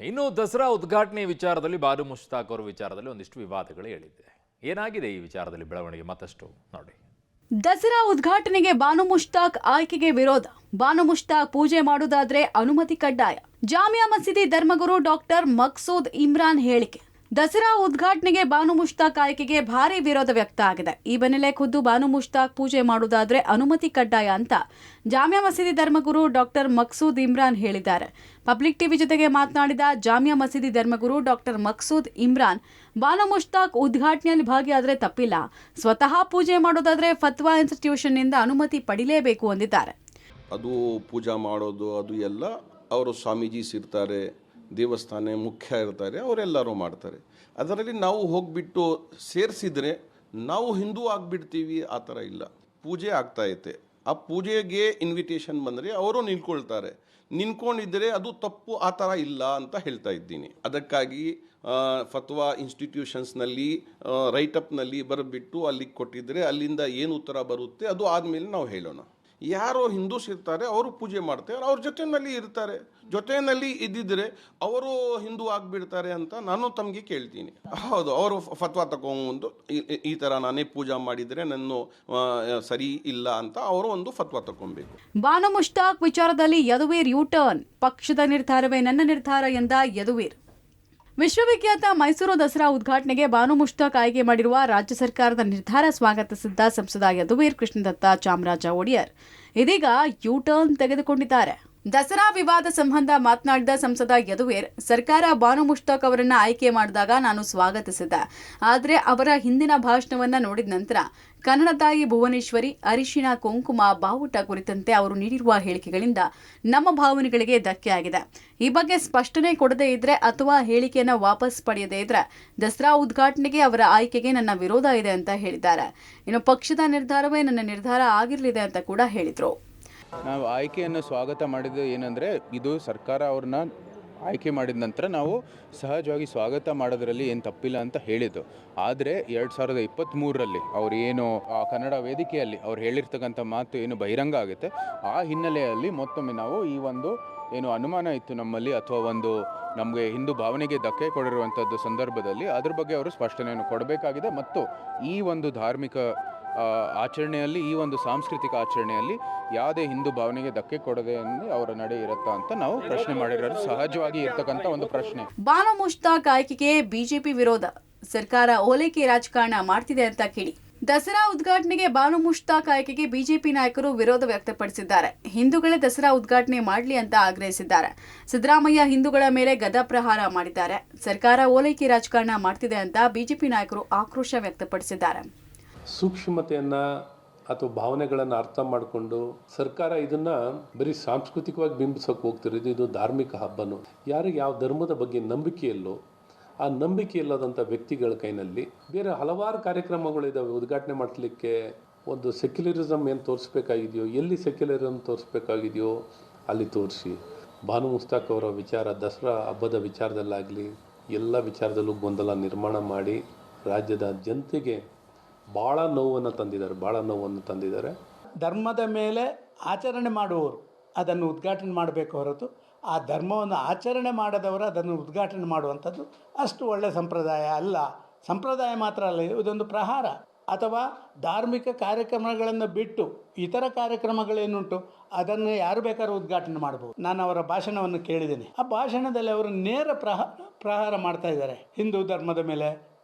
ಇನ್ನು ದಸರಾ ಉದ್ಘಾಟನೆ ವಿಚಾರದಲ್ಲಿ ಬಾನು ಮುಷ್ತಾಕ್ ಅವರ ವಿಚಾರದಲ್ಲಿ ಒಂದಿಷ್ಟು ವಿವಾದಗಳು ಹೇಳಿದೆ. ಏನಾಗಿದೆ ಈ ವಿಚಾರದಲ್ಲಿ ಬೆಳವಣಿಗೆ ಮತ್ತಷ್ಟು ನೋಡಿ. ದಸರಾ ಉದ್ಘಾಟನೆಗೆ ಬಾನು ಮುಷ್ತಾಕ್ ಆಯ್ಕೆಗೆ ವಿರೋಧ. ಬಾನು ಮುಷ್ತಾಕ್ ಪೂಜೆ ಮಾಡುವುದಾದ್ರೆ ಅನುಮತಿ ಕಡ್ಡಾಯ. ಜಾಮಿಯಾ ಮಸೀದಿ ಧರ್ಮಗುರು ಡಾಕ್ಟರ್ ಮಕ್ಸೂದ್ ಇಮ್ರಾನ್ ಹೇಳಿಕೆ. ದಸರಾ ಉದ್ಘಾಟನೆಗೆ ಬಾನು ಮುಷ್ತಾಕ್ ಆಯ್ಕೆಗೆ ಭಾರಿ ವಿರೋಧ ವ್ಯಕ್ತ ಆಗಿದೆ. ಈ ಬೆನ್ನಲ್ಲೇ ಖುದ್ದು ಬಾನು ಮುಷ್ತಾಕ್ ಪೂಜೆ ಮಾಡುವುದಾದ್ರೆ ಅನುಮತಿ ಕಡ್ಡಾಯ ಅಂತ ಜಾಮಿಯಾ ಮಸೀದಿ ಧರ್ಮಗುರು ಡಾಕ್ಟರ್ ಮಕ್ಸೂದ್ ಇಮ್ರಾನ್ ಹೇಳಿದ್ದಾರೆ. ಪಬ್ಲಿಕ್ ಟಿವಿ ಜೊತೆಗೆ ಮಾತನಾಡಿದ ಜಾಮಿಯಾ ಮಸೀದಿ ಧರ್ಮಗುರು ಡಾಕ್ಟರ್ ಮಕ್ಸೂದ್ ಇಮ್ರಾನ್, ಬಾನು ಮುಷ್ತಾಕ್ ಉದ್ಘಾಟನೆಯಲ್ಲಿ ಭಾಗಿಯಾದರೆ ತಪ್ಪಿಲ್ಲ, ಸ್ವತಃ ಪೂಜೆ ಮಾಡೋದಾದ್ರೆ ಫತ್ವಾ ಇನ್ಸ್ಟಿಟ್ಯೂಷನ್ನಿಂದ ಅನುಮತಿ ಪಡಿಲೇಬೇಕು ಎಂದಿದ್ದಾರೆ. ಅದು ಪೂಜಾ ಮಾಡೋದು ಅದು ಎಲ್ಲ ಅವರು ಸ್ವಾಮೀಜೀಸ್ ಇರ್ತಾರೆ, ದೇವಸ್ಥಾನ ಮುಖ್ಯ ಇರ್ತಾರೆ, ಅವರೆಲ್ಲರೂ ಮಾಡ್ತಾರೆ. ಅದರಲ್ಲಿ ನಾವು ಹೋಗಿಬಿಟ್ಟು ಸೇರಿಸಿದರೆ ನಾವು ಹಿಂದೂ ಆಗಿಬಿಡ್ತೀವಿ, ಆ ಥರ ಇಲ್ಲ. ಪೂಜೆ ಆಗ್ತಾಯಿದೆ, ಆ ಪೂಜೆಗೆ ಇನ್ವಿಟೇಷನ್ ಬಂದರೆ ಅವರು ನಿಂತ್ಕೊಳ್ತಾರೆ. ನಿಂತ್ಕೊಂಡಿದ್ದರೆ ಅದು ತಪ್ಪು, ಆ ಥರ ಇಲ್ಲ ಅಂತ ಹೇಳ್ತಾ ಇದ್ದೀನಿ. ಅದಕ್ಕಾಗಿ ಫತ್ವಾ ಇನ್ಸ್ಟಿಟ್ಯೂಷನ್ಸ್ನಲ್ಲಿ ರೈಟಪ್ನಲ್ಲಿ ಬರೆಬಿಟ್ಟು ಅಲ್ಲಿಗೆ ಕೊಟ್ಟಿದ್ದರೆ ಅಲ್ಲಿಂದ ಏನು ಉತ್ತರ ಬರುತ್ತೆ ಅದು ಆದಮೇಲೆ ನಾವು ಹೇಳೋಣ. ಯಾರೋ ಹಿಂದೂಸ್ ಇರ್ತಾರೆ, ಅವರು ಪೂಜೆ ಮಾಡ್ತಾರೆ, ಅವ್ರ ಜೊತೆಯಲ್ಲಿ ಇರ್ತಾರೆ. ಜೊತೆಯಲ್ಲಿ ಇದ್ದಿದ್ರೆ ಅವರು ಹಿಂದೂ ಆಗಿಬಿಡ್ತಾರೆ ಅಂತ ನಾನು ತಮಗೆ ಕೇಳ್ತೀನಿ. ಹೌದು, ಅವರು ಫತ್ವಾ ತಗೊಂಡು ಈ ಥರ ನಾನೇ ಪೂಜಾ ಮಾಡಿದರೆ ನನ್ನ ಸರಿ ಇಲ್ಲ ಅಂತ ಅವರು ಒಂದು ಫತ್ವಾ ತಗೊಬೇಕು. ಬಾನು ಮುಷ್ತಾಕ್ ವಿಚಾರದಲ್ಲಿ ಯದುವೀರ್ ಯೂಟರ್ನ್. ಪಕ್ಷದ ನಿರ್ಧಾರವೇ ನನ್ನ ನಿರ್ಧಾರ ಎಂದ ಯದುವೀರ್. ವಿಶ್ವವಿಖ್ಯಾತ ಮೈಸೂರು ದಸರಾ ಉದ್ಘಾಟನೆಗೆ ಬಾನು ಮುಷ್ತಾಕ್ ಆಯ್ಕೆ ಮಾಡಿರುವ ರಾಜ್ಯ ಸರ್ಕಾರದ ನಿರ್ಧಾರ ಸ್ವಾಗತಿಸಿದ್ದ ಸಂಸದ ಯದುವೀರ್ ಕೃಷ್ಣದತ್ತ ಚಾಮರಾಜ ಒಡೆಯರ್ ಇದೀಗ ಯೂಟರ್ನ್ ತೆಗೆದುಕೊಂಡಿದ್ದಾರೆ. ದಸರಾ ವಿವಾದ ಸಂಬಂಧ ಮಾತನಾಡಿದ ಸಂಸದ ಯದುವೀರ್, ಸರ್ಕಾರ ಬಾನು ಮುಷ್ತಾಕ್ ಅವರನ್ನ ಆಯ್ಕೆ ಮಾಡಿದಾಗ ನಾನು ಸ್ವಾಗತಿಸಿದ್ದೆ. ಆದರೆ ಅವರ ಹಿಂದಿನ ಭಾಷಣವನ್ನ ನೋಡಿದ ನಂತರ ಕನ್ನಡ ತಾಯಿ ಭುವನೇಶ್ವರಿ, ಅರಿಶಿಣ ಕುಂಕುಮ ಬಾವುಟ ಕುರಿತಂತೆ ಅವರು ನೀಡಿರುವ ಹೇಳಿಕೆಗಳಿಂದ ನಮ್ಮ ಭಾವನೆಗಳಿಗೆ ಧಕ್ಕೆ ಆಗಿದೆ. ಈ ಬಗ್ಗೆ ಸ್ಪಷ್ಟನೆ ಕೊಡದೇ ಇದ್ರೆ ಅಥವಾ ಹೇಳಿಕೆಯನ್ನು ವಾಪಸ್ ಪಡೆಯದೇ ಇದ್ರೆ ದಸರಾ ಉದ್ಘಾಟನೆಗೆ ಅವರ ಆಯ್ಕೆಗೆ ನನ್ನ ವಿರೋಧ ಇದೆ ಅಂತ ಹೇಳಿದ್ದಾರೆ. ಇನ್ನು ಪಕ್ಷದ ನಿರ್ಧಾರವೇ ನನ್ನ ನಿರ್ಧಾರ ಆಗಿರಲಿದೆ ಅಂತ ಕೂಡ ಹೇಳಿದರು. ನಾವು ಆಯ್ಕೆಯನ್ನು ಸ್ವಾಗತ ಮಾಡಿದ್ದು ಏನಂದರೆ, ಇದು ಸರ್ಕಾರ ಅವ್ರನ್ನ ಆಯ್ಕೆ ಮಾಡಿದ ನಂತರ ನಾವು ಸಹಜವಾಗಿ ಸ್ವಾಗತ ಮಾಡೋದರಲ್ಲಿ ಏನು ತಪ್ಪಿಲ್ಲ ಅಂತ ಹೇಳಿದ್ದು. ಆದರೆ 2023ರಲ್ಲಿ ಅವ್ರು ಏನು ಕನ್ನಡ ವೇದಿಕೆಯಲ್ಲಿ ಅವ್ರು ಹೇಳಿರ್ತಕ್ಕಂಥ ಮಾತು ಏನು ಬಹಿರಂಗ ಆಗುತ್ತೆ, ಆ ಹಿನ್ನೆಲೆಯಲ್ಲಿ ಮತ್ತೊಮ್ಮೆ ನಾವು ಈ ಒಂದು ಏನು ಅನುಮಾನ ಇತ್ತು ನಮ್ಮಲ್ಲಿ ಅಥವಾ ಒಂದು ನಮಗೆ ಹಿಂದೂ ಭಾವನೆಗೆ ಧಕ್ಕೆ ಕೊಡಿರುವಂಥದ್ದು ಸಂದರ್ಭದಲ್ಲಿ ಅದ್ರ ಬಗ್ಗೆ ಅವರು ಸ್ಪಷ್ಟನೆಯನ್ನು ಕೊಡಬೇಕಾಗಿದೆ. ಮತ್ತು ಈ ಒಂದು ಧಾರ್ಮಿಕ ಆಚರಣೆಯಲ್ಲಿ, ಈ ಒಂದು ಸಾಂಸ್ಕೃತಿಕ ಆಚರಣೆಯಲ್ಲಿ ಯಾವುದೇ ಹಿಂದೂ ಭಾವನೆಗೆ ಧಕ್ಕೆ ಕೊಡದೆ ಅವರ ನಡೆ ಇರುತ್ತಾ ಅಂತ ನಾವು ಪ್ರಶ್ನೆ ಮಾಡಿರೋದು ಸಹಜವಾಗಿ ಇರ್ತಕ್ಕಂಥ ಒಂದು ಪ್ರಶ್ನೆ. ಬಾನು ಮುಷ್ತಾಕ್ ಆಯ್ಕೆಗೆ ಬಿಜೆಪಿ ವಿರೋಧ. ಸರ್ಕಾರ ಓಲೈಕೆ ರಾಜಕಾರಣ ಮಾಡ್ತಿದೆ ಅಂತ ಕಿಡಿ. ದಸರಾ ಉದ್ಘಾಟನೆಗೆ ಬಾನು ಮುಷ್ತಾಕ್ ಆಯ್ಕೆಗೆ ಬಿಜೆಪಿ ನಾಯಕರು ವಿರೋಧ ವ್ಯಕ್ತಪಡಿಸಿದ್ದಾರೆ. ಹಿಂದೂಗಳೇ ದಸರಾ ಉದ್ಘಾಟನೆ ಮಾಡಲಿ ಅಂತ ಆಗ್ರಹಿಸಿದ್ದಾರೆ. ಸಿದ್ದರಾಮಯ್ಯ ಹಿಂದೂಗಳ ಮೇಲೆ ಗದಾ ಪ್ರಹಾರ ಮಾಡಿದ್ದಾರೆ. ಸರ್ಕಾರ ಓಲೈಕೆ ರಾಜಕಾರಣ ಮಾಡ್ತಿದೆ ಅಂತ ಬಿಜೆಪಿ ನಾಯಕರು ಆಕ್ರೋಶ ವ್ಯಕ್ತಪಡಿಸಿದ್ದಾರೆ. ಸೂಕ್ಷ್ಮತೆಯನ್ನು ಅಥವಾ ಭಾವನೆಗಳನ್ನು ಅರ್ಥ ಮಾಡಿಕೊಂಡು ಸರ್ಕಾರ ಇದನ್ನು ಬರೀ ಸಾಂಸ್ಕೃತಿಕವಾಗಿ ಬಿಂಬಿಸೋಕೆ ಹೋಗ್ತಿರೋದು. ಇದು ಧಾರ್ಮಿಕ ಹಬ್ಬನು. ಯಾರಿಗೆ ಯಾವ ಧರ್ಮದ ಬಗ್ಗೆ ನಂಬಿಕೆ ಇಲ್ಲೋ ಆ ನಂಬಿಕೆ ಇಲ್ಲದಂಥ ವ್ಯಕ್ತಿಗಳ ಕೈನಲ್ಲಿ ಬೇರೆ ಹಲವಾರು ಕಾರ್ಯಕ್ರಮಗಳಿದ್ದಾವೆ. ಉದ್ಘಾಟನೆ ಮಾಡಲಿಕ್ಕೆ ಒಂದು ಸೆಕ್ಯುಲರಿಸಮ್ ಏನು ತೋರಿಸ್ಬೇಕಾಗಿದೆಯೋ, ಎಲ್ಲಿ ಸೆಕ್ಯುಲರಿಸಮ್ ತೋರಿಸ್ಬೇಕಾಗಿದೆಯೋ ಅಲ್ಲಿ ತೋರಿಸಿ. ಬಾನು ಮುಷ್ತಾಕ್ ಅವರ ವಿಚಾರ ದಸರಾ ಹಬ್ಬದ ವಿಚಾರದಲ್ಲಾಗಲಿ ಎಲ್ಲ ವಿಚಾರದಲ್ಲೂ ಗೊಂದಲ ನಿರ್ಮಾಣ ಮಾಡಿ ರಾಜ್ಯದ ಜನತೆಗೆ ಭಾಳ ನೋವನ್ನು ತಂದಿದ್ದಾರೆ. ಧರ್ಮದ ಮೇಲೆ ಆಚರಣೆ ಮಾಡುವವರು ಅದನ್ನು ಉದ್ಘಾಟನೆ ಮಾಡಬೇಕು ಹೊರತು ಆ ಧರ್ಮವನ್ನು ಆಚರಣೆ ಮಾಡದವರು ಅದನ್ನು ಉದ್ಘಾಟನೆ ಮಾಡುವಂಥದ್ದು ಅಷ್ಟು ಒಳ್ಳೆಯ ಸಂಪ್ರದಾಯ ಅಲ್ಲ. ಸಂಪ್ರದಾಯ ಮಾತ್ರ ಅಲ್ಲ, ಇದೊಂದು ಪ್ರಹಾರ. ಅಥವಾ ಧಾರ್ಮಿಕ ಕಾರ್ಯಕ್ರಮಗಳನ್ನು ಬಿಟ್ಟು ಇತರ ಕಾರ್ಯಕ್ರಮಗಳೇನುಂಟು ಅದನ್ನು ಯಾರು ಬೇಕಾದ್ರೂ ಉದ್ಘಾಟನೆ ಮಾಡ್ಬೋದು. ನಾನು ಅವರ ಭಾಷಣವನ್ನು ಕೇಳಿದ್ದೇನೆ. ಆ ಭಾಷಣದಲ್ಲಿ ಅವರು ನೇರ ಪ್ರಹಾರ ಮಾಡ್ತಾ ಇದ್ದಾರೆ. ಹಿಂದೂ ಧರ್ಮದ ಮೇಲೆ,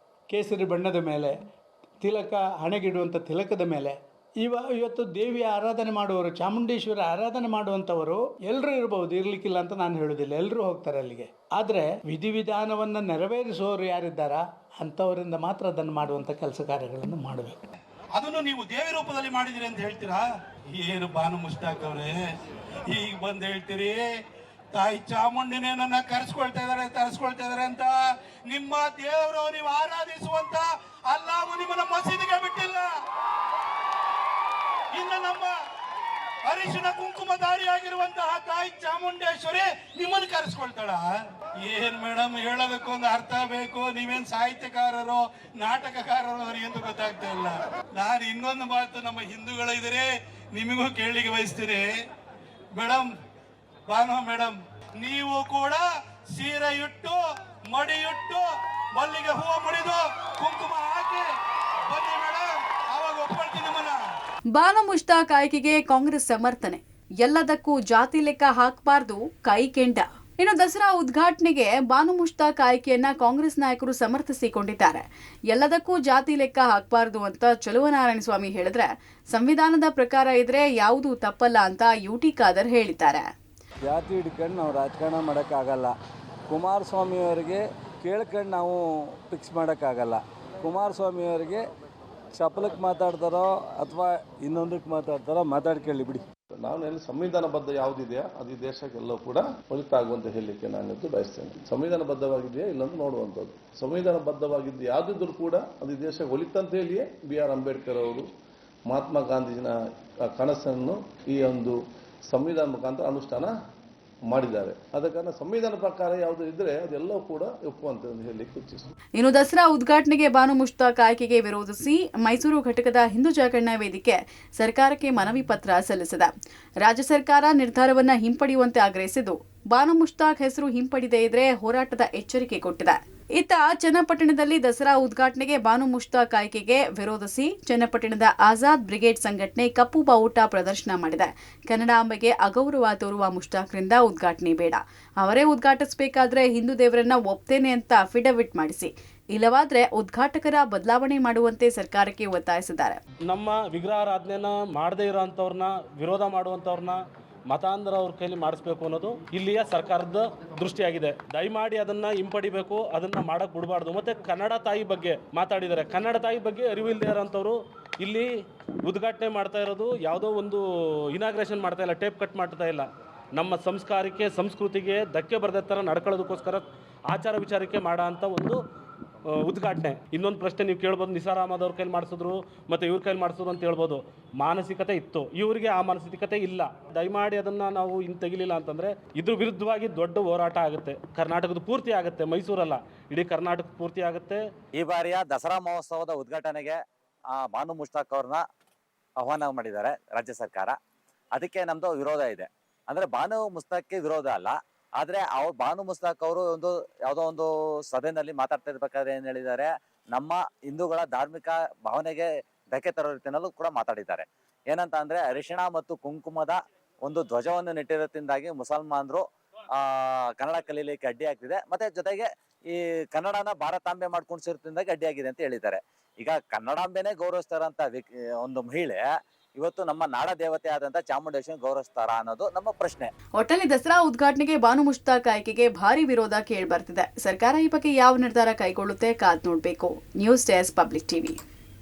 ಕೇಸರಿ ಬಣ್ಣದ ಮೇಲೆ, ತಿಲಕ, ಹಣೆಗಿಡುವಂಥ ತಿಲಕದ ಮೇಲೆ. ಇವತ್ತು ದೇವಿಯ ಆರಾಧನೆ ಮಾಡುವವರು, ಚಾಮುಂಡೇಶ್ವರಿ ಆರಾಧನೆ ಮಾಡುವಂಥವರು ಎಲ್ಲರೂ ಇರಬಹುದು, ಇರಲಿಕ್ಕಿಲ್ಲ ಅಂತ ನಾನು ಹೇಳೋದಿಲ್ಲ, ಎಲ್ಲರೂ ಹೋಗ್ತಾರೆ ಅಲ್ಲಿಗೆ. ಆದರೆ ವಿಧಿವಿಧಾನವನ್ನು ನೆರವೇರಿಸುವವರು ಯಾರಿದ್ದಾರಾ ಅಂಥವರಿಂದ ಮಾತ್ರ ಅದನ್ನು ಮಾಡುವಂಥ ಕೆಲಸ ಕಾರ್ಯಗಳನ್ನು ಮಾಡಬೇಕು. ಅದನ್ನು ನೀವು ದೇವಿ ರೂಪದಲ್ಲಿ ಮಾಡಿದಿರಿ ಅಂತ ಹೇಳ್ತೀರಾ? ಏನು ಬಾನು ಮುಷ್ತಾಕ್ ಅವರೇ, ಈಗ ಬಂದು ಹೇಳ್ತೀರಿ ತಾಯಿ ಚಾಮುಂಡಿನೇ ನನ್ನ ಕರೆಸ್ಕೊಳ್ತಾ ಇದಾರೆ ಅಂತ. ನಿಮ್ಮ ದೇವರು ನೀವು ಆರಾಧಿಸುವಂತ ಅಲ್ಲಾಹು ನಿಮ್ಮನ್ನ ಮಸೀದಿಗೆ ಬಿಟ್ಟಿಲ್ಲ. ಇನ್ನು ನಮ್ಮ ಅರಿಶಿನ ಕುಂಕುಮಧಾರಿಯಾಗಿರುವಂತಹ ತಾಯಿ ಚಾಮುಂಡೇಶ್ವರಿ ನಿಮ್ಮನ್ನು ಕರೆಸ್ಕೊಳ್ತಾಳ? ಏನ್ ಮೇಡಮ್, ಹೇಳೋದಕ್ಕೊಂದು ಅರ್ಥ ಬೇಕು. ನೀವೇನ್ ಸಾಹಿತ್ಯಕಾರರೋ ನಾಟಕಕಾರರೋ ಎಂದು ಗೊತ್ತಾಗ್ತಾ ಇಲ್ಲ. ನಾನು ಇನ್ನೊಂದು ಮಾತು ನಮ್ಮ ಹಿಂದೂಗಳಿದ್ರೆ ನಿಮಗೂ ಕೇಳಲಿಕ್ಕೆ ಬಯಸ್ತೀನಿ. ಮೇಡಮ್, ಬಾನು ಮೇಡಮ್, ನೀವು ಕೂಡ ಸೀರೆ ಇಟ್ಟು ಮಡಿಯಿಟ್ಟು ಮಲ್ಲಿಗೆ ಹೂವು ಮುಡಿದು ಕುಂಕುಮ ಹಾಕಿ ಬನ್ನಿ ಮೇಡಮ್, ಆವಾಗ ಒಪ್ಕೊಳ್ತೀನಿ ನಿಮ್ಮನ್ನ. ಬಾನು ಮುಷ್ತಾಕ್ ಆಯ್ಕೆಗೆ ಕಾಂಗ್ರೆಸ್ ಸಮರ್ಥನೆ. ಎಲ್ಲದಕ್ಕೂ ಜಾತಿ ಲೆಕ್ಕ ಹಾಕಬಾರ್ದು, ಕೈ ಕೆಂಡ. ಇನ್ನು ದಸರಾ ಉದ್ಘಾಟನೆಗೆ ಬಾನು ಮುಷ್ತಾಕ್ ಆಯ್ಕೆಯನ್ನ ಕಾಂಗ್ರೆಸ್ ನಾಯಕರು ಸಮರ್ಥಿಸಿಕೊಂಡಿದ್ದಾರೆ. ಎಲ್ಲದಕ್ಕೂ ಜಾತಿ ಲೆಕ್ಕ ಹಾಕಬಾರ್ದು ಅಂತ ಚಲುವನಾರಾಯಣ ಸ್ವಾಮಿ ಹೇಳಿದ್ರೆ, ಸಂವಿಧಾನದ ಪ್ರಕಾರ ಇದ್ರೆ ಯಾವುದೂ ತಪ್ಪಲ್ಲ ಅಂತ ಯುಟಿ ಖಾದರ್ ಹೇಳಿದ್ದಾರೆ. ಜಾತಿ ಹಿಡ್ಕೊಂಡು ನಾವು ರಾಜಕಾರಣ ಮಾಡೋಕ್ಕಾಗಲ್ಲ. ಕುಮಾರಸ್ವಾಮಿಯವರಿಗೆ ಕೇಳ್ಕೊಂಡು ನಾವು ಫಿಕ್ಸ್ ಮಾಡೋಕ್ಕಾಗಲ್ಲ. ಕುಮಾರಸ್ವಾಮಿಯವರಿಗೆ ಚಪಲಕ್ಕೆ ಮಾತಾಡ್ತಾರೋ ಅಥವಾ ಇನ್ನೊಂದಕ್ಕೆ ಮಾತಾಡ್ತಾರೋ ಮಾತಾಡ್ಕೊಳ್ಳಿ ಬಿಡಿ. ನಾನು ಸಂವಿಧಾನಬದ್ಧ ಯಾವುದಿದೆಯಾ ಅದು ಈ ದೇಶಕ್ಕೆಲ್ಲವೂ ಕೂಡ ಒಳಿತಾಗುವಂತ ಹೇಳಲಿಕ್ಕೆ ನಾನಿದ್ದು ಬಯಸ್ತೇನೆ. ಸಂವಿಧಾನಬದ್ಧವಾಗಿದೆಯಾ ಇಲ್ಲಂತ ನೋಡುವಂಥದ್ದು. ಸಂವಿಧಾನಬದ್ಧವಾಗಿದ್ದು ಯಾವುದಿದ್ರೂ ಕೂಡ ಅದು ಈ ದೇಶಕ್ಕೆ ಒಳಿತಂತ ಹೇಳಿಯೇ BR ಅಂಬೇಡ್ಕರ್ ಅವರು ಮಹಾತ್ಮ ಗಾಂಧೀಜಿನ ಕನಸನ್ನು ಈ ಒಂದು ಸಂವಿಧಾನ ಮುಖಾಂತರ ಅನುಷ್ಠಾನ ಮಾಡಿದ್ದಾರೆ. ಆದ ಕಾರಣ ಸಂವಿಧಾನ ಪ್ರಕಾರ ಯಾವುದು ಇದ್ರೆ ಅದೆಲ್ಲವೂ ಕೂಡ ಒಪ್ಪುವಂತ ಹೇಳಲಿಕ್ಕೆ ಇಚ್ಛಿಸುತ್ತೇನೆ. ಇನ್ನು ದಸರಾ ಉದ್ಘಾಟನೆಗೆ ಬಾನು ಮುಷ್ತಾಕ್ ಆಯ್ಕೆಗೆ ವಿರೋಧಿಸಿ ಮೈಸೂರು ಘಟಕದ ಹಿಂದೂ ಜಾಗರಣ ವೇದಿಕೆ ಸರ್ಕಾರಕ್ಕೆ ಮನವಿ ಪತ್ರ ಸಲ್ಲಿಸಿದೆ. ರಾಜ್ಯ ಸರ್ಕಾರ ನಿರ್ಧಾರವನ್ನ ಹಿಂಪಡೆಯುವಂತೆ ಆಗ್ರಹಿಸಿದ್ದು, ಬಾನು ಮುಷ್ತಾಕ್ ಹೆಸರು ಹಿಂಪಡೆದೇ ಇದ್ರೆ ಹೋರಾಟದ ಎಚ್ಚರಿಕೆ ಕೊಟ್ಟಿದೆ. ಇತ್ತ ಚನ್ನಪಟ್ಟಣದಲ್ಲಿ ದಸರಾ ಉದ್ಘಾಟನೆಗೆ ಬಾನು ಮುಷ್ತಾಕ್ ಆಯ್ಕೆಗೆ ವಿರೋಧಿಸಿ ಚನ್ನಪಟ್ಟಣದ ಆಜಾದ್ ಬ್ರಿಗೇಡ್ ಸಂಘಟನೆ ಕಪ್ಪು ಬಾವುಟ ಪ್ರದರ್ಶನ ಮಾಡಿದೆ. ಕನ್ನಡಾಂಬೆಗೆ ಅಗೌರವ ತೋರುವ ಮುಷ್ತಾಕ್ರಿಂದ ಉದ್ಘಾಟನೆ ಬೇಡ, ಅವರೇ ಉದ್ಘಾಟಿಸಬೇಕಾದ್ರೆ ಹಿಂದೂ ದೇವರನ್ನ ಒಪ್ತೇನೆ ಅಂತ ಅಫಿಡವಿಟ್ ಮಾಡಿಸಿ, ಇಲ್ಲವಾದ್ರೆ ಉದ್ಘಾಟಕರ ಬದಲಾವಣೆ ಮಾಡುವಂತೆ ಸರ್ಕಾರಕ್ಕೆ ಒತ್ತಾಯಿಸಿದ್ದಾರೆ. ನಮ್ಮ ವಿಗ್ರಹಾರಾಧನೆಯನ್ನ ಮಾಡದೇ ಇರೋಂಥವ್ರನ್ನ ವಿರೋಧ ಮಾಡುವಂಥವ್ರನ್ನ ಮತಾಂಧರ ಅವ್ರ ಕೈಲಿ ಮಾಡಿಸ್ಬೇಕು ಅನ್ನೋದು ಇಲ್ಲಿಯ ಸರ್ಕಾರದ ದೃಷ್ಟಿಯಾಗಿದೆ. ದಯಮಾಡಿ ಅದನ್ನ ಹಿಂಪಡಿಬೇಕು, ಅದನ್ನ ಮಾಡಕ್ ಬಿಡಬಾರ್ದು. ಮತ್ತೆ ಕನ್ನಡ ತಾಯಿ ಬಗ್ಗೆ ಮಾತಾಡಿದ್ದಾರೆ. ಕನ್ನಡ ತಾಯಿ ಬಗ್ಗೆ ಅರಿವಿಲ್ಲದೆ ಇರೋಂಥವ್ರು ಇಲ್ಲಿ ಉದ್ಘಾಟನೆ ಮಾಡ್ತಾ ಇರೋದು ಯಾವುದೋ ಒಂದು ಇನಾಗ್ರೇಷನ್ ಮಾಡ್ತಾ ಇಲ್ಲ, ಟೇಪ್ ಕಟ್ ಮಾಡ್ತಾ ಇಲ್ಲ. ನಮ್ಮ ಸಂಸ್ಕಾರಕ್ಕೆ ಸಂಸ್ಕೃತಿಗೆ ಧಕ್ಕೆ ಬರದ ಥರ ನಡ್ಕೊಳ್ಳೋದಕ್ಕೋಸ್ಕರ ಆಚಾರ ವಿಚಾರಕ್ಕೆ ಮಾಡೋ ಅಂಥ ಒಂದು ಉದ್ಘಾಟನೆ. ಇನ್ನೊಂದು ಪ್ರಶ್ನೆ ನೀವು ಕೇಳ್ಬೋದು, ನಿಸಾರ್ ಅಹಮದ್ ಅವ್ರ ಕೈಲಿ ಮಾಡಿಸಿದ್ರು ಮತ್ತು ಇವ್ರ ಕೈಲಿ ಮಾಡಿಸಿದ್ರು ಅಂತ ಹೇಳ್ಬೋದು. ಮಾನಸಿಕತೆ ಇತ್ತು, ಇವರಿಗೆ ಆ ಮಾನಸಿಕತೆ ಇಲ್ಲ. ದಯಮಾಡಿ ಅದನ್ನು ನಾವು ಇನ್ನು ತೆಗಿಲಿಲ್ಲ ಅಂತಂದರೆ ಇದ್ರ ವಿರುದ್ಧವಾಗಿ ದೊಡ್ಡ ಹೋರಾಟ ಆಗುತ್ತೆ. ಕರ್ನಾಟಕದ ಪೂರ್ತಿ ಆಗುತ್ತೆ, ಮೈಸೂರಲ್ಲ, ಇಡೀ ಕರ್ನಾಟಕ ಪೂರ್ತಿ ಆಗುತ್ತೆ. ಈ ಬಾರಿಯ ದಸರಾ ಮಹೋತ್ಸವದ ಉದ್ಘಾಟನೆಗೆ ಬಾನು ಮುಷ್ತಾಕ್ ಅವ್ರನ್ನ ಆಹ್ವಾನ ಮಾಡಿದ್ದಾರೆ ರಾಜ್ಯ ಸರ್ಕಾರ. ಅದಕ್ಕೆ ನಮ್ಮದು ವಿರೋಧ ಇದೆ. ಅಂದರೆ ಬಾನು ಮುಷ್ತಾಕ್ಗೆ ವಿರೋಧ ಅಲ್ಲ, ಆದರೆ ಅವ್ರು ಬಾನು ಮುಷ್ತಾಕ್ ಅವರು ಯಾವುದೋ ಒಂದು ಸಭೆಯಲ್ಲಿ ಮಾತಾಡ್ತಾ ಇರ್ಬೇಕಾದ್ರೆ ಏನು ಹೇಳಿದ್ದಾರೆ, ನಮ್ಮ ಹಿಂದೂಗಳ ಧಾರ್ಮಿಕ ಭಾವನೆಗೆ ಧಕ್ಕೆ ತರೋ ರೀತಿಯಲ್ಲೂ ಕೂಡ ಮಾತಾಡಿದ್ದಾರೆ. ಏನಂತ ಅಂದರೆ, ಅರಿಶಿಣ ಮತ್ತು ಕುಂಕುಮದ ಒಂದು ಧ್ವಜವನ್ನು ನೆಟ್ಟಿರೋದ್ರಿಂದಾಗಿ ಮುಸಲ್ಮಾನರು ಕನ್ನಡ ಕಲೀಲಿಕ್ಕೆ ಅಡ್ಡಿ ಆಗ್ತಿದೆ, ಮತ್ತೆ ಜೊತೆಗೆ ಈ ಕನ್ನಡನ ಭಾರತಾಂಬೆ ಮಾಡ್ಕೊಂಡು ಸೇರೋದ್ರಿಂದಾಗಿ ಅಡ್ಡಿಯಾಗಿದೆ ಅಂತ ಹೇಳಿದ್ದಾರೆ. ಈಗ ಕನ್ನಡಾಂಬೆನೇ ಗೌರವಿಸ್ತಾರಂತ ಒಂದು ಮಹಿಳೆ ಇವತ್ತು ನಮ್ಮ ನಾಡ ದೇವತೆ ಆದಂತ ಚಾಮುಂಡೇಶ್ವರಿ ಗೌರವಿಸ್ತಾರ ಅನ್ನೋದು ನಮ್ಮ ಪ್ರಶ್ನೆ. ಒಟ್ಟಲ್ಲಿ ದಸರಾ ಉದ್ಘಾಟನೆಗೆ ಬಾನು ಮುಷ್ತಾಕ್ ಆಯ್ಕೆಗೆ ಭಾರಿ ವಿರೋಧ ಕೇಳಿ ಬರ್ತಿದೆ. ಸರ್ಕಾರ ಈ ಬಗ್ಗೆ ಯಾವ ನಿರ್ಧಾರ ಕೈಗೊಳ್ಳುತ್ತೆ ಕಾದ್ ನೋಡ್ಬೇಕು. News desk public TV.